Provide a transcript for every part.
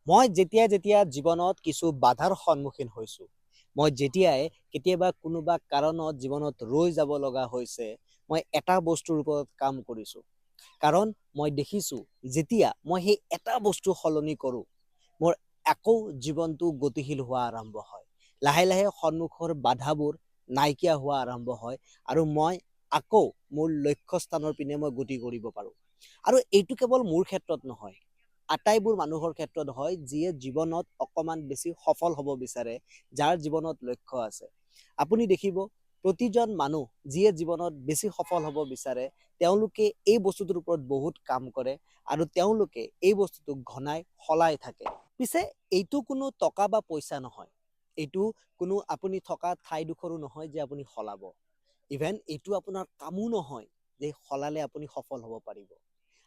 মই যেতিয়া যেতিয়া জীৱনত কিছু বাধাৰ সন্মুখীন হৈছো, মই যেতিয়াই কেতিয়াবা কোনোবা কাৰণত জীৱনত ৰৈ যাব লগা হৈছে, মই এটা বস্তুৰ ওপৰত কাম কৰিছো। কাৰণ মই দেখিছো যেতিয়া মই সেই এটা বস্তু সলনি কৰো, মোৰ আকৌ জীৱনটো গতিশীল হোৱা আৰম্ভ হয়। লাহে লাহে সন্মুখৰ বাধাবোৰ নাইকিয়া হোৱা আৰম্ভ হয় আৰু মই আকৌ মোৰ লক্ষ্যস্থানৰ পিনে মই গতি কৰিব পাৰো। আৰু এইটো কেৱল মোৰ ক্ষেত্ৰত নহয়, আটাইবোৰ মানুহৰ ক্ষেত্ৰত হয় যিয়ে জীৱনত অকমান বেছি সফল হ'ব বিচাৰে, যাৰ জীৱনত লক্ষ্য আছে। আপুনি দেখিব প্ৰতিজন মানুহ যিয়ে জীৱনত বেছি সফল হ'ব বিচাৰে, তেওঁলোকে এই বস্তুটোৰ ওপৰত বহুত কাম কৰে আৰু তেওঁলোকে এই বস্তুটোক ঘনাই সলাই থাকে। পিছে এইটো কোনো টকা বা পইচা নহয়, এইটো কোনো আপুনি থকা ঠাইডোখৰো নহয় যে আপুনি সলাব। ইভেন এইটো আপোনাৰ কামো নহয় যে সলালে আপুনি সফল হ'ব পাৰিব।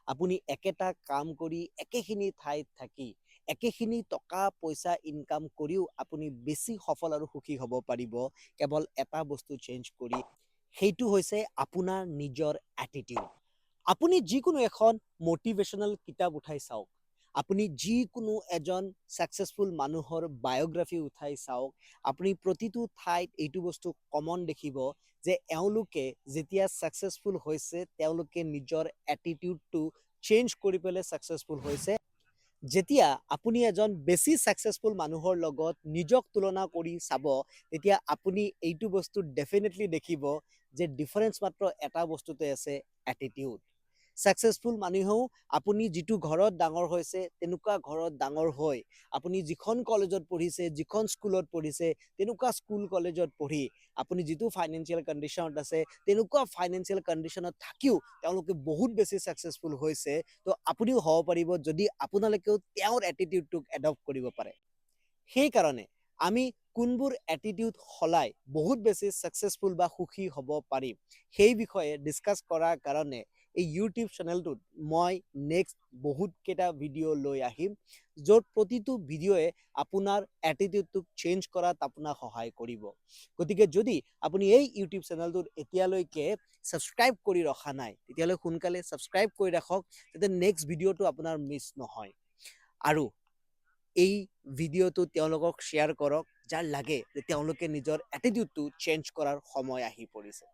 আপুনি একেটা কাম কৰি একেখিনি ঠাইত থাকি একেখিনি টকা পইচা ইনকাম কৰিও আপুনি বেছি সফল আৰু সুখী হ'ব পাৰিব কেৱল এটা বস্তু চেঞ্জ কৰি, সেইটো হৈছে আপোনাৰ নিজৰ এটিটিউড। আপুনি যিকোনো এখন মটিভেশ্যনেল কিতাপ উঠাই চাওক, আপুনি যিকোনো এজন ছাকচেছফুল মানুহৰ বায়োগ্ৰাফি উঠাই চাওক, আপুনি প্ৰতিটো ঠাইত এইটো বস্তু কমন দেখিব যে এওঁলোকে যেতিয়া ছাকচেছফুল হৈছে, তেওঁলোকে নিজৰ এটিটিউডটো চেঞ্জ কৰি পেলাই ছাকচেছফুল হৈছে। যেতিয়া আপুনি এজন বেছি ছাকচেছফুল মানুহৰ লগত নিজক তুলনা কৰি চাব, তেতিয়া আপুনি এইটো বস্তু ডেফিনেটলি দেখিব যে ডিফাৰেঞ্চ মাত্ৰ এটা বস্তুতে আছে, এটিটিউড। ছাকচেছফুল মানুহেও আপুনি যিটো ঘৰত ডাঙৰ হৈছে তেনেকুৱা ঘৰত ডাঙৰ হৈ, আপুনি যিখন কলেজত পঢ়িছে, যিখন স্কুলত পঢ়িছে, তেনেকুৱা স্কুল কলেজত পঢ়ি, আপুনি যিটো ফাইনেন্সিয়েল কণ্ডিশ্যনত আছে তেনেকুৱা ফাইনেন্সিয়েল কণ্ডিশ্যনত থাকিও তেওঁলোকে বহুত বেছি ছাকচেছফুল হৈছে। তো আপুনিও হ'ব পাৰিব যদি আপোনালোকেও তেওঁৰ এটিটিউডটোক এডপ্ট কৰিব পাৰে। সেইকাৰণে আমি কোনবোৰ এটিটিউড সলাই বহুত বেছি ছাকচেছফুল বা সুখী হ'ব পাৰিম, সেই বিষয়ে ডিছকাছ কৰাৰ কাৰণে এই ইউটিউব চেনেলটোত মই নেক্সট বহুত কেইটা ভিডিঅ' লৈ আহিম, য'ত প্ৰতিটো ভিডিঅ'য়ে আপোনাৰ এটিটিউডটোক চেঞ্জ কৰাত আপোনাক সহায় কৰিব। গতিকে যদি আপুনি এই ইউটিউব চেনেলটোত এতিয়ালৈকে ছাবস্ক্ৰাইব কৰি ৰখা নাই, তেতিয়াহ'লে সোনকালে ছাবস্ক্ৰাইব কৰি ৰাখক, যাতে নেক্সট ভিডিঅ'টো আপোনাৰ মিছ নহয়। আৰু এই ভিডিঅ'টো তেওঁলোকক শ্বেয়াৰ কৰক, যাৰ লাগে যে তেওঁলোকে নিজৰ এটিটিউডটো চেঞ্জ কৰাৰ সময় আহি পৰিছে।